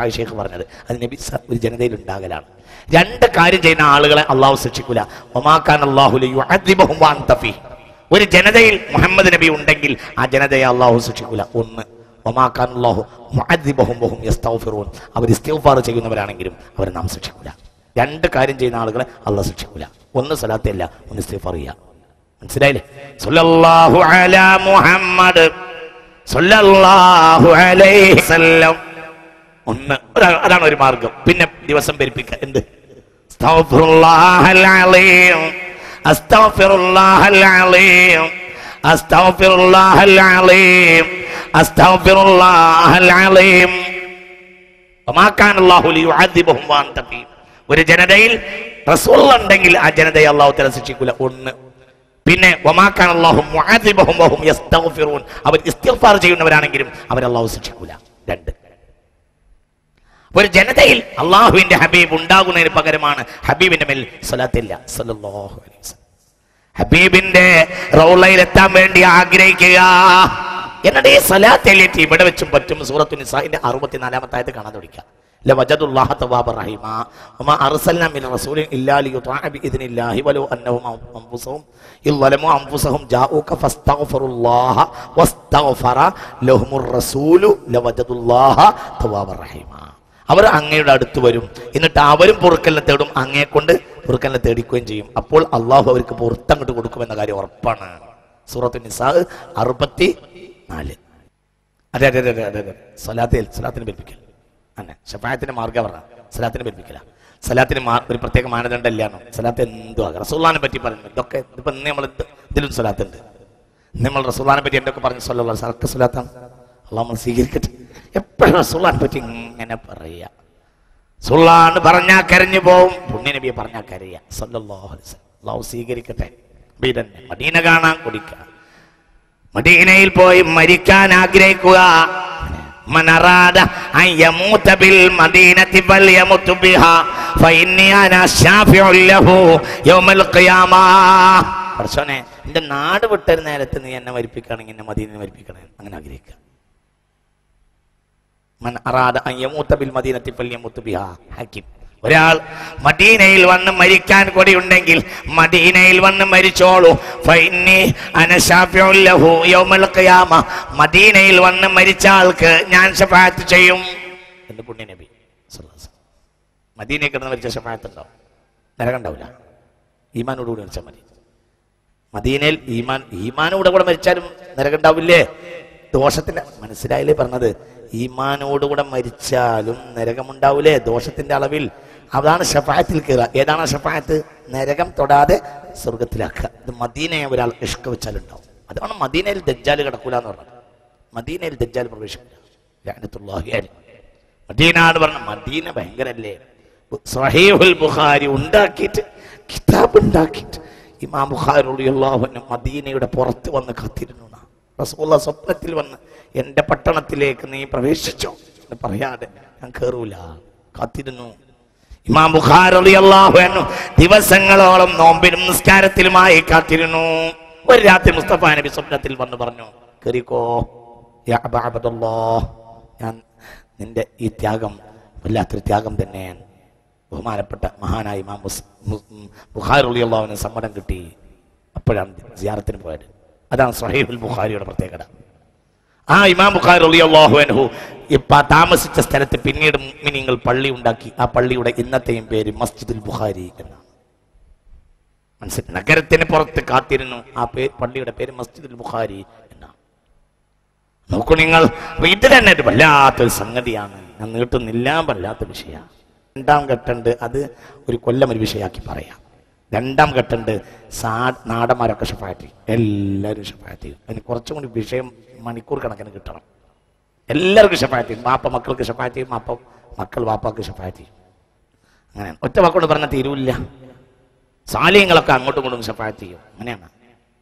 റിഫായി ഷെയ്ഖ് പറഞ്ഞത്. അത് നബി ഒരു ജനതയിൽ ഉണ്ടാകലാണ്. രണ്ട് കാര്യം ചെയ്യുന്ന ആളുകളെ അള്ളാഹു ശിക്ഷിക്കൂല. വമാകാന അല്ലാഹു ലിയുഅദ്ദിബഹും വഅൻത ഫീഹ്. ഒരു ജനതയിൽ മുഹമ്മദ് നബി ഉണ്ടെങ്കിൽ ആ ജനതയെ അള്ളാഹു ശിക്ഷിക്കൂല. ഒന്ന്, വമാകാന അല്ലാഹു മുഅദ്ദിബഹും വഹും യസ്തഗ്ഫിറൂൻ. അവർ ഇസ്തിഗ്ഫാർ ചെയ്യുന്നവരാണെങ്കിലും അവരെ നാം ശിക്ഷിക്കൂല. രണ്ട് കാര്യം ചെയ്യുന്ന ആളുകളെ അള്ളാഹു ശിക്ഷിക്കൂല. ഒന്ന് സ്വലാത്തല്ല, ഒന്ന് ഇസ്തിഗ്ഫാർ ചെയ്യുക. മനസ്സിലായില്ലേ? സല്ലല്ലാഹു അലാ മുഹമ്മദ് സല്ലല്ലാഹു അലൈഹി വസല്ലം. ഒന്ന്, അതാണ് ഒരു മാർഗം. പിന്നെ ദിവസം പെരുപ്പിക്കുക. എന്ത്? അസ്തഗ്ഫിറുല്ലാഹൽ അലീം, അസ്തഗ്ഫിറുല്ലാഹൽ അലീം, അസ്തഗ്ഫിറുല്ലാഹൽ അലീം, അസ്തഗ്ഫിറുല്ലാഹൽ അലീം. വമാ കാന അല്ലാഹു ലിയുഅദ്ദിബഹും വഅൻത ഫീഹ്. ഒരു ജനതയിൽ റസൂൽ ഉണ്ടെങ്കിൽ ആ ജനതയെ അല്ലാഹു തആല ശിക്ഷിക്കൂല. ഒന്ന്. പിന്നെ വമാ കാന അല്ലാഹു മുഅദ്ദിബഹും വഹും യസ്തഗ്ഫിറൂൻ. അവർ ഇസ്തിഗ്ഫാർ ചെയ്യുന്നവരാണെങ്കിലും അവർ അല്ലാഹു ശിക്ഷിക്കൂല. രണ്ട്. ഒരു ജനതയിൽ അള്ളാഹുവിന്റെ ഹബീബ് ഉണ്ടാകുന്നതിന് പകരമാണ് ഹബീബിന്റെ മേൽ സ്വലാത്തില്ല. സല്ലല്ലാഹു അലൈഹി വസല്ലം. ഹബീബിന്റെ റൗളയിൽ എത്താൻ വേണ്ടി ആഗ്രഹിക്കുക. എന്നിട്ട് ഈ സ്വലാത്തിലേക്ക് ഇവിടെ വെച്ചും പറ്റും. സൂറത്തു നിസാഇന്റെ 64-ാമത്തെ ആയത്ത് കാണാൻ തുടങ്ങിക്കുക. ലവജദുല്ലാഹ തവ്വാബർ റഹീമ വമാ അർസൽനാ മിൻ റസൂലിൻ ഇല്ലാ ലിയുത്അഅ ബിഇദ്നില്ലാഹി വലൗ അന്നഹും അൻഫുസഹും ഇളലമു അൻഫുസഹും ജാഊക ഫസ്തഗ്ഫിറുല്ലാഹ വസ്തഗ്ഫറ ലഹുമുർ റസൂലു ലവജദുല്ലാഹ തവ്വാബർ റഹീമ. അവർ അങ്ങയുടെ അടുത്ത് വരും, എന്നിട്ട് അവരും പൊറുക്കലിനെ തേടും, അങ്ങയെ കൊണ്ട് പൊറുക്കലിനെ തേടിക്കുകയും ചെയ്യും. അപ്പോൾ അള്ളാഹു അവർക്ക് പൊറുത്തങ്ങോട്ട് കൊടുക്കുമെന്ന കാര്യം ഉറപ്പാണ്. സൂറത്തു നിസാ 64. അതെ അതെ അതെ അതെ അതെ. സ്വലാത്തിന് പെരുപ്പിക്കൽ അന്നെ ശഫാഅത്തിന്റെ മാർഗ്ഗം പറഞ്ഞ സ്വലാത്തിന് പെരുപ്പിക്കല. സ്വലാത്തിന് ഒരു പ്രത്യേക മാനദണ്ഡമില്ലാന്നോ. സ്വലാത്ത് എന്തുവാ? റസൂലുള്ളാഹിനെ പറ്റി പറഞ്ഞു. ഇതൊക്കെ ഇപ്പൊ നമ്മൾ ഇതിലും സ്വലാത്തുണ്ട്. നമ്മൾ റസൂലുള്ളാഹിനെ പറ്റി എന്തൊക്കെ പറഞ്ഞു? സ്വല്ലല്ലാഹു അലൈഹി വസല്ലം സ്വലാത്താണ്. അള്ളാഹു നമ്മൾ സ്വീകരിക്കട്ടെ. എപ്പോഴും റസൂലുള്ളാഹിനെ പറ്റി ഇങ്ങനെ പറയുക. റസൂലുള്ളാഹി പറഞ്ഞാൽ കരഞ്ഞു പോവും, പുണ്യ നബിയെ പറഞ്ഞാൽ കരയുക. സ്വല്ലല്ലാഹു അലൈഹി വസല്ലം. അള്ളാഹു സ്വീകരിക്കട്ടെ. മദീന കാണാൻ കൊതിക്കുക, മദീനയിൽ പോയി മരിക്കാൻ ആഗ്രഹിക്കുക. من أراد أن يموت بالمدينة فليمت بها فإني أنا شافع له يوم القيامة. പടച്ചോനെ, എന്റെ നാട് വിട്ടൊരു നേരത്ത് നീ എന്നെ മരിപ്പിക്കുകയാണെങ്കിൽ എന്നെ മദീനയിൽ മരിപ്പിക്കണേ, അങ്ങനെ ആഗ്രഹിക്കുക. മൻ അറാദ അൻ യമൂത ബിൽ മദീനത്തി ഫൽയമൂത് ബിഹാ. ഹക്കീം. ഒരാൾ മദീനയിൽ വന്ന് മരിക്കാൻ കൊടിയുണ്ടെങ്കിൽ മദീനയിൽ വന്ന് മരിച്ചോളൂ. ഫഇന്നി അന ശാഫിഉ ലഹു യൗമൽ ഖിയാമ. മദീനയിൽ വന്ന് മരിച്ച ആൾക്ക് ഞാൻ ശഫാഅത്ത് ചെയ്യും എന്ന് പുണ്യ നബി സല്ലല്ലാഹു അലൈഹി വസല്ലം. മദീനയിൽ കിടന്ന് മരിച്ച ശഫാഅത്ത് ഉണ്ടാവും, നരകം ഉണ്ടാവില്ല. ഈമാനോടുകൂടി മരിച്ചാൽ മതി. മദീനയിൽ ഈമാനോടുകൂടെ മരിച്ചാലും നരകം ഉണ്ടാവില്ലേ? ദോഷത്തിന്റെ മനസ്സിലായില്ലേ പറഞ്ഞത്? ഈമാനോടുകൂടെ മരിച്ചാലും നരകമുണ്ടാവൂലേ ദോഷത്തിന്റെ അളവിൽ? അതാണ് ഷഫാഅത്തിൽ കയറുക. ഏതാണ് ഷഫാഅത്ത്? നരകം തൊടാതെ സ്വർഗത്തിലാക്കുക. ഇത് മദീനയെ ഒരാൾ ഇഷ്ക വെച്ചാലുണ്ടാവും. അതാണ് മദീനയിൽ ദജ്ജാൽ കിടക്കൂല എന്ന് പറഞ്ഞത്. മദീനയിൽ ദജ്ജാൽ പ്രവേശിക്കില്ല. ലഅനത്തുല്ലാഹി അലൈഹി. മദീന എന്ന് പറഞ്ഞ മദീന ഭയങ്കരല്ലേ. സ്വഹീഹുൽ ബുഖാരി ഉണ്ടാക്കിയിട്ട്, കിതാബ് ഉണ്ടാക്കിയിട്ട് ഇമാം ബുഖാരി റളിയല്ലാഹു അൻഹു മദീനയുടെ പുറത്ത് വന്ന് കാത്തിരുന്നു. റസൂലുള്ളാഹി സ്വപ്നത്തിൽ വന്ന് എന്റെ പട്ടണത്തിലേക്ക് നീ പ്രവേശിച്ചോ എന്ന് പറയാതെ ഞാൻ കയറൂല, കാത്തിരുന്നു. ഇമാം ബുഖാരി റളിയല്ലാഹു അൻഹു ദിവസങ്ങളോളം നോമ്പിലും നിസ്കാരത്തിലുമായി കാത്തിരുന്നു. ഒരു രാത്രി മുസ്തഫ നബി സ്വപ്നത്തിൽ വന്ന് പറഞ്ഞു, കേറിക്കോ യാ അബാ അബ്ദുല്ലാഹ്, ഞാൻ നിന്റെ ഈ ത്യാഗം വല്ലാത്തൊരു ത്യാഗം തന്നെയാണ്. ബഹുമാനപ്പെട്ട മഹാനായ ഇമാം ബുഖാരി റളിയല്ലാഹു അൻഹു സമ്മതം കിട്ടി. അപ്പോഴാണ് സിയാറത്തിന് പോയത്. അതാണ് സ്വഹീഹുൽ ബുഖാരിയുടെ പ്രത്യേകത. ആ ഇമാം ബുഖാരി റളിയല്ലാഹു അൻഹു താമസിച്ച സ്ഥലത്ത് പിന്നീട് മുഅ്മിനീങ്ങൾ പള്ളി ഉണ്ടാക്കി. ആ പള്ളിയുടെ ഇന്നത്തെയും പേര് മസ്ജിദുൽ ബുഖാരി എന്നാണ്. മനസ്സിലായി? നഗരത്തിന് പുറത്ത് കാത്തിരുന്നു. ആ പള്ളിയുടെ പേര് മസ്ജിദുൽ ബുഖാരി എന്നാണ്. നോക്കൂ നിങ്ങൾ, ഇത് തന്നെ ഒരു വല്ലാത്തൊരു സംഗതിയാണ്. ഞാൻ നീട്ടുന്നില്ല, വല്ലാത്ത വിഷയമാണ്. രണ്ടാം ഘട്ടമുണ്ട്, അത് ഒരു കൊല്ലം ഒരു വിഷയമാക്കി പറയാം. രണ്ടാം ഘട്ടമുണ്ട്, നാടന്മാരൊക്കെ ഷഫാഅത്ത് ചെയ്യും. എല്ലാവരും ഷഫാഅത്ത് ചെയ്യും. അതിന് കുറച്ചും കൂടി വിഷയം മണിക്കൂർ കണക്കിന് കിട്ടണം. എല്ലാവർക്കും ഷഫാഅത്ത് ചെയ്യും. വാപ്പ മക്കൾക്ക് ഷഫാഅത്ത് ചെയ്യും, മക്കൾ വാപ്പാക്ക് ഷഫാഅത്ത് ചെയ്യും. അങ്ങനെ ഒറ്റ വാക്കോട് പറഞ്ഞാൽ തീരൂല്ല. സാലിഹ്യങ്ങളൊക്കെ അങ്ങോട്ടും ഇങ്ങോട്ടും ഷഫാഅത്ത് ചെയ്യും. അങ്ങനെയാണ്.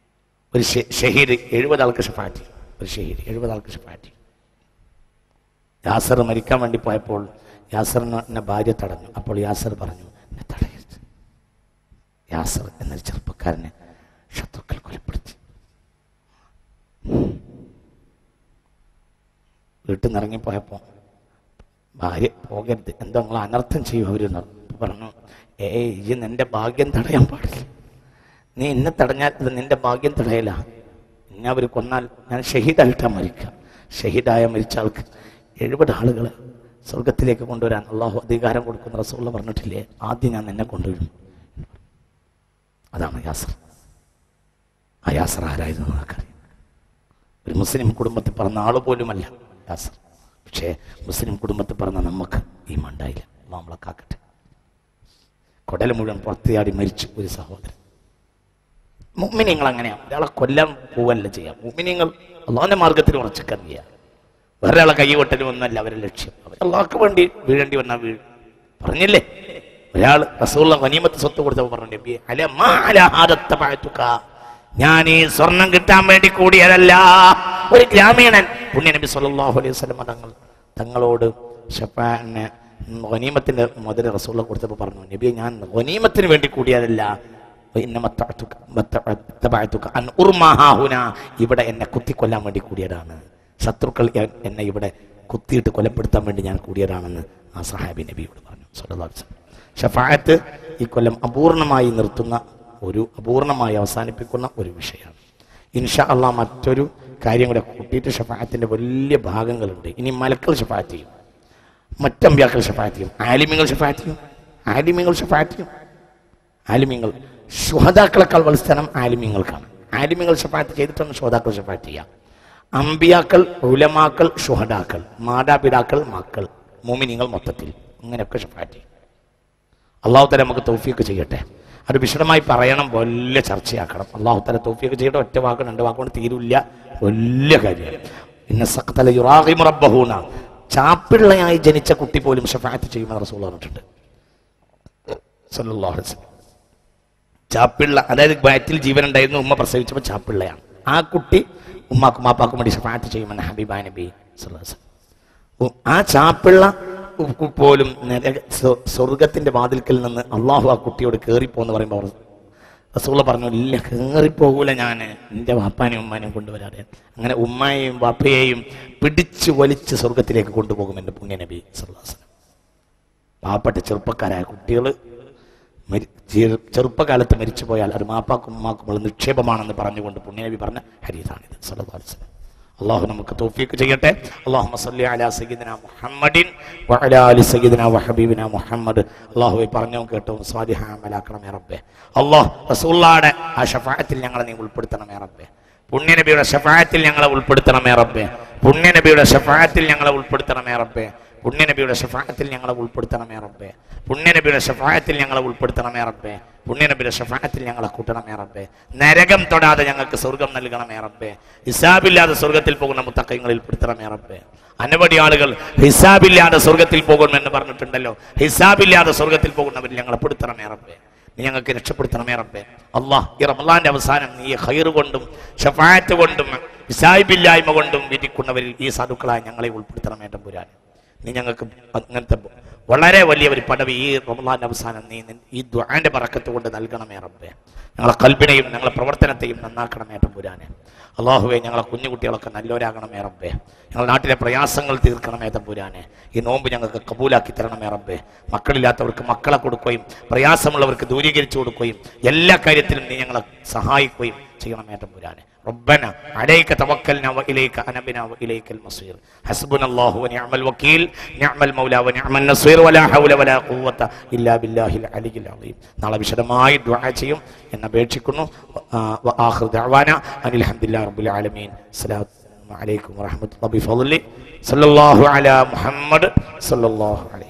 ഒരു ഷഹീദ് 70 ആൾക്ക് ഷഫാഅത്ത് ചെയ്യും. ഒരു ഷഹീദ് 70 ആൾക്ക് ഷഫാഅത്ത് ചെയ്യും. യാസർ മരിക്കാൻ വേണ്ടി പോയപ്പോൾ യാസറിനെ ഭാര്യ തടഞ്ഞു. അപ്പോൾ യാസർ പറഞ്ഞു, എന്നെ തടയരുത്. യാസർ എന്നൊരു ചെറുപ്പക്കാരനെ ശത്രുക്കൾ കൊലപ്പെടുത്തി. വീട്ടിൽ നിന്ന് ഇറങ്ങിപ്പോയപ്പോൾ ഭാര്യ പോകരുത്, എന്താ നിങ്ങൾ അനർത്ഥം ചെയ്യും അവരെന്ന് പറഞ്ഞു. ഈ നിന്റെ ഭാഗ്യം തടയാൻ പാടില്ല, നീ എന്നെ തടഞ്ഞാൽ അത് നിന്റെ ഭാഗ്യം തടയല. എന്നെ അവർ കൊന്നാൽ ഞാൻ ഷഹീദായിട്ടാണ് മരിക്കുക. ഷഹീദായ മരിച്ച ആൾക്ക് 70 ആളുകളെ സ്വർഗത്തിലേക്ക് കൊണ്ടുവരാൻ അള്ളാഹു അധികാരം കൊടുക്കുന്ന റസൂൽ പറഞ്ഞിട്ടില്ലേ, ആദ്യം ഞാൻ നിന്നെ കൊണ്ടുവരും. അതാണ് യാസർ. ആ യാസർ ആരായിരുന്നു നമുക്കറിയാം. ഒരു മുസ്ലിം കുടുംബത്തിൽ പറഞ്ഞ ആള് പോലുമല്ല യാസർ. പക്ഷേ മുസ്ലിം കുടുംബത്തിൽ പറഞ്ഞ നമുക്ക് ഈമാൻ ഉണ്ടായില്ല. നമ്മളെ കാക്കട്ടെ. കൊടൽ മുഴുവൻ പുറത്തിയാടി മരിച്ചു ഒരു സഹോദരൻ. മുഅ്മിനീങ്ങൾ അങ്ങനെയാണ്, ഒരാളെ കൊല്ലാൻ പോവല്ല ചെയ്യാം. മുഅ്മിനീങ്ങൾ അള്ളാഹുവിന്റെ മാർഗത്തിൽ ഉറച്ചിക്കറിയുക. വേറെ ആളെ കൈ കൊട്ടലും ഒന്നല്ല അവരുടെ ലക്ഷ്യം. അവർ അള്ളാഹ്ക്ക് വേണ്ടി വീഴേണ്ടി വന്നാൽ വീഴും. പറഞ്ഞില്ലേ, ഒരാൾ റസൂലുള്ള ഗനീമത്ത് സ്വത്ത് കൊടുത്തപ്പോൾ പറഞ്ഞു, ഞാൻ ഈ സ്വർണം കിട്ടാൻ വേണ്ടി കൂടിയതല്ല. ഒരു ഗ്രാമീണൻ പുണ്യ നബി സല്ലല്ലാഹു അലൈഹി വസല്ലം തങ്ങളോട് ഗനീമത്തിന്റെ മുതൽ റസൂലുള്ള കൊടുത്തപ്പോൾ പറഞ്ഞു, നബിയെ ഞാൻ ഗനീമത്തിന് വേണ്ടി കൂടിയതല്ല, ഇവിടെ എന്നെ കുത്തിക്കൊല്ലാൻ വേണ്ടി കൂടിയതാണ്. ശത്രുക്കൾ എന്നെ ഇവിടെ കുത്തിയിട്ട് കൊലപ്പെടുത്താൻ വേണ്ടി ഞാൻ കൂടിയതാണെന്ന് ആ സഹാബി നബിയോട് പറഞ്ഞു സല്ലല്ലാഹു അലൈഹി വസല്ലം. ഷഫാഅത്ത് ഈ കൊല്ലം അപൂർണമായി നിർത്തുന്ന അപൂർണമായി അവസാനിപ്പിക്കുന്ന ഒരു വിഷയമാണ്. ഇൻഷാ അള്ളാഹ് മറ്റൊരു കാര്യം കൂടെ കൂട്ടിയിട്ട് ഷഫാഅത്തിന്റെ വലിയ ഭാഗങ്ങളുണ്ട്. ഇനി മലക്കൾ ഷഫാഅത്ത് ചെയ്യും, മറ്റമ്പ്യാക്കൾ ഷഫാഅത്ത് ചെയ്യും, ആലിമീങ്ങൾ ഷഫാഅത്ത് ചെയ്യും. ആലിമീങ്ങൾ ശുഹദാക്കളെക്കാൾ വലിസ്ഥാനം ആലിമീങ്ങൾക്കാണ്. ആലിമീങ്ങൾ ഷഫാഅത്ത് ചെയ്തിട്ടാണ് ശുഹദാക്കൾ ഷഫാഅത്ത് ചെയ്യുക. അമ്പിയാക്കൾ, ഉലമാക്കൾ, ശുഹദാക്കൾ, മാതാപിതാക്കൾ, മക്കൾ, മുഅ്മിനീങ്ങൾ മൊത്തത്തിൽ ഇങ്ങനെയൊക്കെ ഷഫാഅത്ത് ചെയ്യും. അല്ലാഹു തആല നമുക്ക് തൗഫീഖ് ചെയ്യട്ടെ. അത് വിശദമായി പറയണം, വലിയ ചർച്ചയാക്കണം. അല്ലാഹു തആല തൗഫീഖ് ചെയ്യട്ടെ. ഒറ്റ വാക്ക് 2 വാക്കുകൊണ്ട് തീരില്ല, വലിയ കാര്യമാണ്. ഇന്ന സഖതല യുറാഖിമു റബ്ബഹൂന, ചാപ്പിള്ളയായി ജനിച്ച കുട്ടി പോലും ഷഫാഅത്ത് ചെയ്യുമെന്ന് റസൂൽ പറഞ്ഞിട്ടുണ്ട് സല്ലല്ലാഹു അലൈഹി വസല്ലം. ചാപ്പിള്ള, അതായത് വയറ്റിൽ ജീവൻ ഉണ്ടായിരുന്നു, ഉമ്മ പ്രസവിച്ചപ്പോൾ ചാപ്പിള്ളയാണ്. ആ കുട്ടി ഉമ്മാക്കും മാപ്പാക്കും വേണ്ടി ഷഫാഅത്ത് ചെയ്യുമെന്ന് ഹബീബായ നബി സല്ലല്ലാഹു അലൈഹി വസല്ലം. ആ ചാപ്പിള്ള പോലും സ്വർഗത്തിന്റെ വാതിൽക്കൽ നിന്ന് അള്ളാഹു ആ കുട്ടിയോട് കയറിപ്പോന്ന് പറയുമ്പോൾ റസൂല പറഞ്ഞു, ഇല്ല കയറിപ്പോകൂല, ഞാൻ എൻ്റെ വാപ്പാനെയും ഉമ്മാനെയും കൊണ്ടുവരാതെ. അങ്ങനെ ഉമ്മയെയും വാപ്പയെയും പിടിച്ചു വലിച്ച് സ്വർഗത്തിലേക്ക് കൊണ്ടുപോകും എൻ്റെ പുണ്യ നബി സല്ലല്ലാഹു അലൈഹി വസല്ലം. പാവപ്പെട്ട ചെറുപ്പക്കാരായ കുട്ടികൾ ചെറുപ്പകാലത്ത് മരിച്ചു പോയാൽ അത് മാപ്പാക്കും ഉമ്മാക്കുമുള്ള നിക്ഷേപമാണെന്ന് പറഞ്ഞുകൊണ്ട് പുണ്യനബി പറഞ്ഞ ഹദീസാണിത് സല്ലല്ലാഹു അലൈഹി വസല്ലം. അള്ളാഹു നമുക്ക് തൗഫീഖ് ചെയ്യട്ടെ. അല്ലാഹുമ്മ സല്ലി അലാ സയ്യിദിനാ മുഹമ്മദിൻ വഅലാ ആലി സയ്യിദിനാ വഹബീബിനാ മുഹമ്മദ്. അല്ലാഹുവേ പറഞ്ഞോ കേട്ടോ സ്വാലിഹ അമലാക്കണമേ റബ്ബേ. അല്ലാഹ് റസൂലുള്ളാഹിയുടെ ആ ശഫാഅത്തിൽ ഞങ്ങളെ നീ ഉൾപ്പെടുത്തണമേ റബ്ബേ. പുണ്യനബിയുടെ ശഫാഅത്തിൽ ഞങ്ങളെ ഉൾപ്പെടുത്തണമേ റബ്ബേ. പുണ്യനബിയുടെ ശഫാഅത്തിൽ ഞങ്ങളെ ഉൾപ്പെടുത്തണമേ റബ്ബേ. പുണ്യനബിയുടെ ശഫാഅത്തിൽ ഞങ്ങളെ ഉൾപ്പെടുത്തണമേ റബ്ബേ. പുണ്യനബിയുടെ ശഫാഅത്തിൽ ഞങ്ങളെ ഉൾപ്പെടുത്തണമേ റബ്ബേ. പുണ്യനബിയുടെ ശഫാഅത്തിൽ ഞങ്ങളെ കൂട്ടണമേ റബ്ബേ. നരകം തൊടാതെ ഞങ്ങൾക്ക് സ്വർഗം നൽകണമേ റബ്ബേ. ഹിസാബില്ലാതെ സ്വർഗത്തിൽ പോകുന്ന മുത്തഖീങ്ങളിൽ പെടുത്തണമേ റബ്ബേ. അനവധി ആളുകൾ ഹിസാബില്ലാതെ സ്വർഗത്തിൽ പോകുമെന്ന് പറഞ്ഞിട്ടുണ്ടല്ലോ. ഹിസാബില്ലാതെ സ്വർഗത്തിൽ പോകുന്നവരിൽ ഞങ്ങളെ പെടുത്തണമേ റബ്ബേ. നീ ഞങ്ങൾക്ക് രക്ഷപ്പെടുത്തണമേ റബ്ബേ. അല്ലാഹ് ഈ റമളാന്റെ അവസാനം നീ ഖൈർ കൊണ്ടും ശഫാഅത്ത് കൊണ്ടും ഹിസാബില്ലായ്മ കൊണ്ടും വിധിക്കുന്നവരിൽ ഈ സാധുക്കളായ ഞങ്ങളെ ഉൾപ്പെടുത്തണമേ തമ്പുരാൻ. നീ ഞങ്ങൾക്ക് അങ്ങനത്തെ വളരെ വലിയ ഒരു പദവി ഈ റമളാന്റെ അവസാനം നീ ഈ ദുആന്റെ ബറക്കത്ത് കൊണ്ട് നൽകണമേ റബ്ബേ. ഞങ്ങളെ ഖൽബിനെയും ഞങ്ങളെ പ്രവർത്തനത്തെയും നന്നാക്കണമേ തമ്പുരാനെ. അല്ലാഹുവേ ഞങ്ങളെ കുഞ്ഞുകുട്ടികളൊക്കെ നല്ലവരാകണമേ റബ്ബേ. ഞങ്ങളുടെ നാട്ടിലെ പ്രയാസങ്ങൾ തീർക്കണമേ തമ്പുരാനെ. ഈ നോമ്പ് ഞങ്ങൾക്ക് കബൂലാക്കി തരണമേ റബ്ബേ. മക്കളില്ലാത്തവർക്ക് മക്കളെ കൊടുക്കുകയും പ്രയാസമുള്ളവർക്ക് ദൂരീകരിച്ചു കൊടുക്കുകയും എല്ലാ കാര്യത്തിലും നീ ഞങ്ങളെ സഹായിക്കുകയും ചെയ്യണമേ തമ്പുരാനെ. ربنا عليك توكلنا وإليك أنبنا وإليك المصير حسبنا الله ونعم الوكيل نعم المولى ونعم النصير ولا حول ولا قوة إلا بالله العلي العظيم. നാളെ വിശദമായി ദുആ ചെയ്യും എന്ന് അപേക്ഷിക്കുന്നു. وآخر دعوانا أن الحمد لله رب العالمين. السلام عليكم ورحمة الله بفضله صلى الله على محمد صلى الله عليه